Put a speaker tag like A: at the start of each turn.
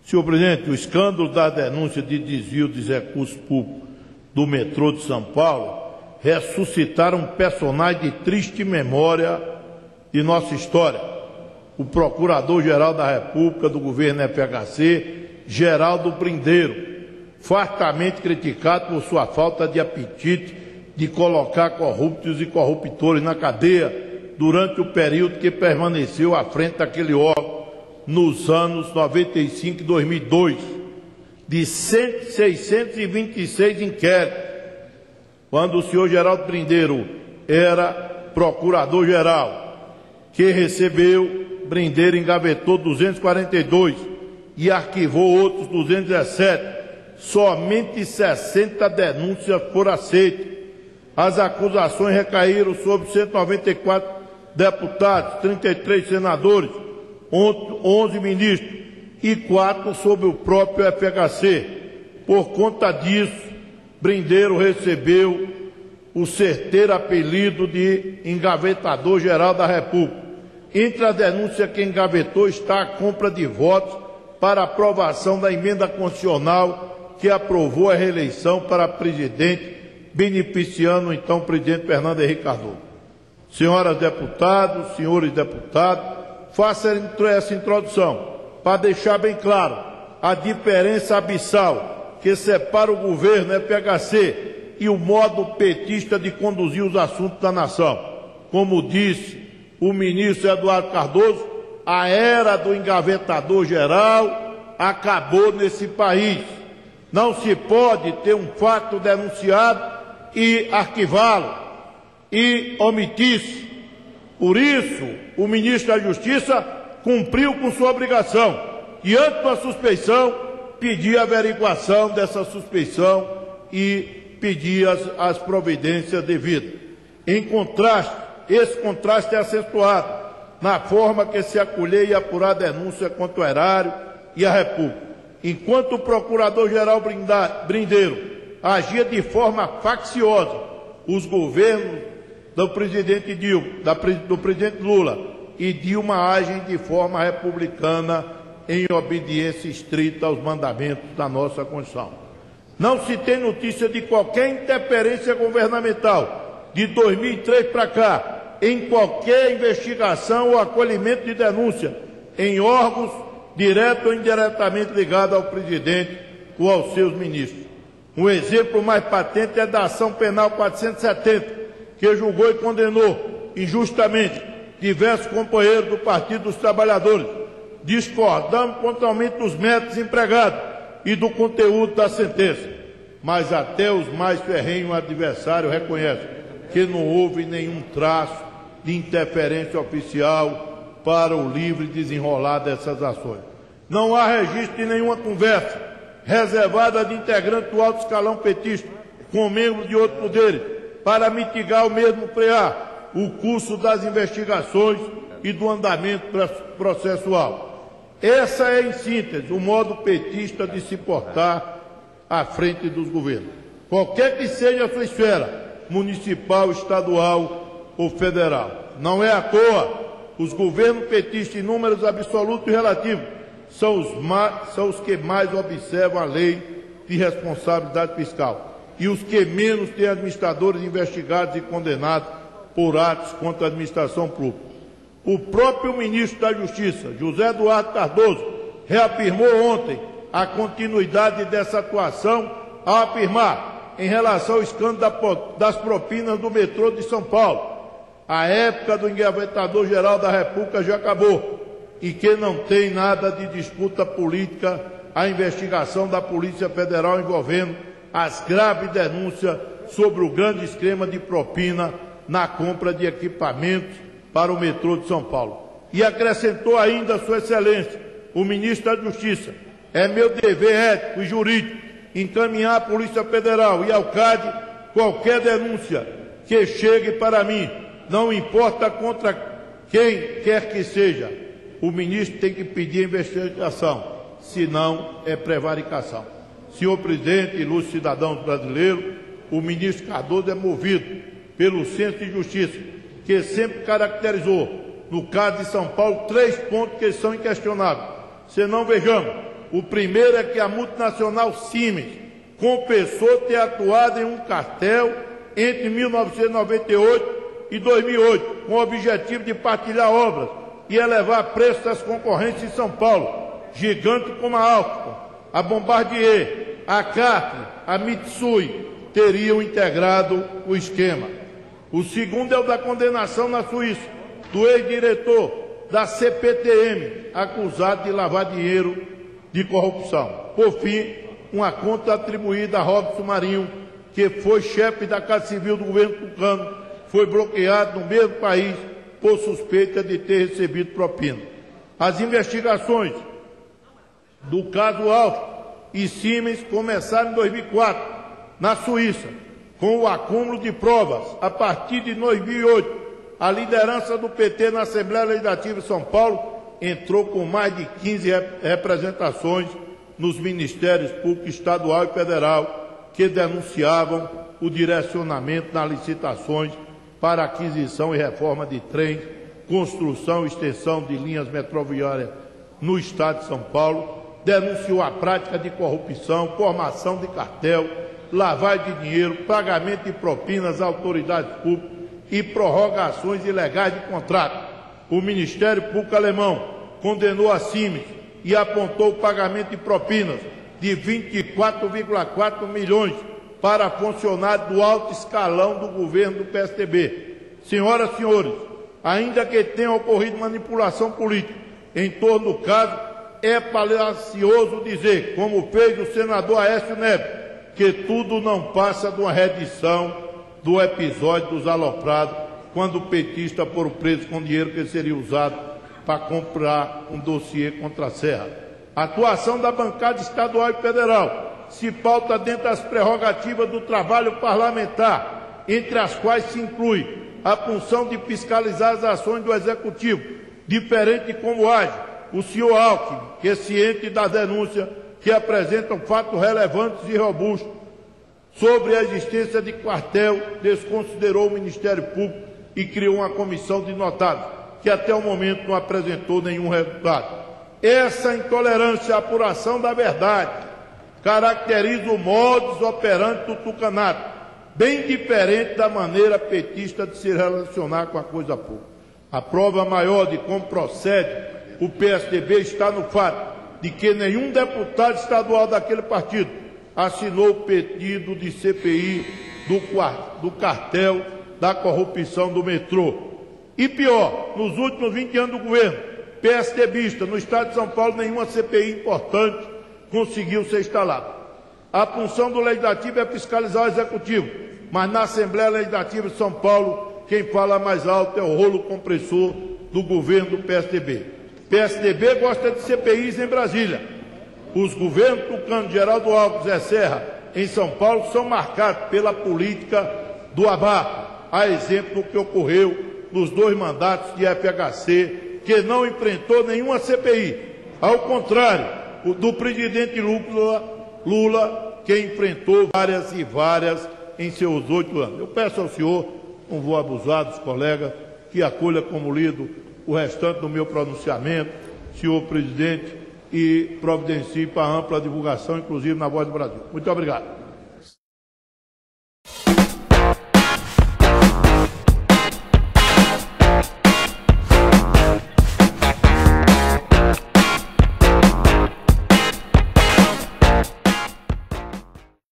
A: Senhor presidente, o escândalo da denúncia de desvio de recursos públicos do metrô de São Paulo ressuscitaram um personagem de triste memória de nossa história, o Procurador-Geral da República do governo FHC, Geraldo Brindeiro, fartamente criticado por sua falta de apetite de colocar corruptos e corruptores na cadeia durante o período que permaneceu à frente daquele órgão nos anos 95 e 2002, de 626 inquéritos, quando o senhor Geraldo Brindeiro era procurador-geral, que recebeu, Brindeiro engavetou 242 e arquivou outros 217. Somente 60 denúncias foram aceitas. As acusações recaíram sobre 194 deputados, 33 senadores, 11 ministros e 4 sobre o próprio FHC. Por conta disso, Brindeiro recebeu o certeiro apelido de engavetador-geral da República. Entre as denúncias que engavetou está a compra de votos para aprovação da emenda constitucional que aprovou a reeleição para presidente, beneficiando então o presidente Fernando Henrique Cardoso. Senhoras deputados, senhores deputados, faça essa introdução para deixar bem claro a diferença abissal que separa o governo FHC e o modo petista de conduzir os assuntos da nação. Como disse o ministro Eduardo Cardoso, a era do engavetador geral acabou nesse país. Não se pode ter um fato denunciado e arquivá-lo e omitir-se. Por isso, o ministro da Justiça cumpriu com sua obrigação. Diante da suspeição, pedir a averiguação dessa suspeição e pedir as providências devidas. Em contraste, esse contraste é acentuado na forma que se acolher e apurar a denúncia contra o erário e a República. Enquanto o Procurador-Geral Brindeiro agia de forma facciosa, os governos do presidente do presidente Lula e Dilma agem de forma republicana em obediência estrita aos mandamentos da nossa Constituição. Não se tem notícia de qualquer interferência governamental de 2003 para cá, em qualquer investigação ou acolhimento de denúncia em órgãos direto ou indiretamente ligados ao presidente ou aos seus ministros. Um exemplo mais patente é da ação penal 470, que julgou e condenou injustamente diversos companheiros do Partido dos Trabalhadores, discordando contra o aumento dos métodos empregados e do conteúdo da sentença. Mas até os mais ferrenhos adversários reconhecem que não houve nenhum traço de interferência oficial para o livre desenrolar dessas ações. Não há registro de nenhuma conversa reservada de integrantes do alto escalão petista com membros de outros poderes para mitigar ou mesmo frear o curso das investigações e do andamento processual. Essa é, em síntese, o modo petista de se portar à frente dos governos. Qualquer que seja a sua esfera, municipal, estadual ou federal. Não é à toa, os governos petistas em números absolutos e relativos são os que mais observam a lei de responsabilidade fiscal e os que menos têm administradores investigados e condenados por atos contra a administração pública. O próprio ministro da Justiça, José Eduardo Cardoso, reafirmou ontem a continuidade dessa atuação ao afirmar, em relação ao escândalo das propinas do metrô de São Paulo, a época do engavetador-geral da República já acabou e que não tem nada de disputa política a investigação da Polícia Federal envolvendo as graves denúncias sobre o grande esquema de propina na compra de equipamentos para o metrô de São Paulo. E acrescentou ainda, Sua Excelência, o ministro da Justiça, é meu dever ético e jurídico encaminhar à Polícia Federal e ao CAD qualquer denúncia que chegue para mim, não importa contra quem quer que seja. O ministro tem que pedir investigação, senão é prevaricação. Senhor presidente, ilustres cidadãos brasileiros, o ministro Cardoso é movido pelo senso de justiça, que sempre caracterizou, no caso de São Paulo, 3 pontos que são inquestionáveis. Senão, vejamos, O primeiro é que a multinacional Siemens confessou ter atuado em um cartel entre 1998 e 2008, com o objetivo de partilhar obras e elevar preços das concorrentes em São Paulo, gigantes como a Alstom, a Bombardier, a Cartier, a Mitsui, teriam integrado o esquema. O segundo é o da condenação na Suíça do ex-diretor da CPTM, acusado de lavar dinheiro de corrupção. Por fim, uma conta atribuída a Robson Marinho, que foi chefe da Casa Civil do governo tucano, foi bloqueado no mesmo país por suspeita de ter recebido propina. As investigações do caso Alstom e Siemens começaram em 2004, na Suíça, com o acúmulo de provas. A partir de 2008, a liderança do PT na Assembleia Legislativa de São Paulo entrou com mais de 15 representações nos Ministérios Público Estadual e Federal, que denunciavam o direcionamento nas licitações para aquisição e reforma de trens, construção e extensão de linhas metroviárias no estado de São Paulo, denunciou a prática de corrupção, formação de cartel, lavagem de dinheiro, pagamento de propinas às autoridades públicas e prorrogações ilegais de contrato. O Ministério Público alemão condenou a Siemens e apontou o pagamento de propinas de 24,4 milhões para funcionários do alto escalão do governo do PSDB. Senhoras e senhores, ainda que tenha ocorrido manipulação política em torno do caso, é falacioso dizer, como fez o senador Aécio Neves, que tudo não passa de uma reedição do episódio dos aloprados, quando o petista foram preso com dinheiro que seria usado para comprar um dossiê contra a Serra. A atuação da bancada estadual e federal se pauta dentro das prerrogativas do trabalho parlamentar, entre as quais se inclui a função de fiscalizar as ações do Executivo, diferente de como age o senhor Alckmin, que é ciente da denúncia que apresentam fatos relevantes e robustos sobre a existência de quartel, desconsiderou o Ministério Público e criou uma comissão de notáveis, que até o momento não apresentou nenhum resultado. Essa intolerância à apuração da verdade caracteriza o modus operandi do tucanato, bem diferente da maneira petista de se relacionar com a coisa pública. A prova maior de como procede o PSDB está no fato de que nenhum deputado estadual daquele partido assinou o pedido de CPI do cartel da corrupção do metrô. E pior, nos últimos 20 anos do governo PSDBista no estado de São Paulo, nenhuma CPI importante conseguiu ser instalada. A função do Legislativo é fiscalizar o Executivo, mas na Assembleia Legislativa de São Paulo, quem fala mais alto é o rolo compressor do governo do PSDB. PSDB gosta de CPIs em Brasília. Os governos tucano, Geraldo Alckmin e Zé Serra, em São Paulo, são marcados pela política do abafo, a exemplo do que ocorreu nos 2 mandatos de FHC, que não enfrentou nenhuma CPI. Ao contrário, o do presidente Lula, que enfrentou várias e várias em seus 8 anos. Eu peço ao senhor, não vou abusar dos colegas, que acolha como lido o restante do meu pronunciamento, senhor presidente, e providencie para ampla divulgação, inclusive na Voz do Brasil. Muito obrigado.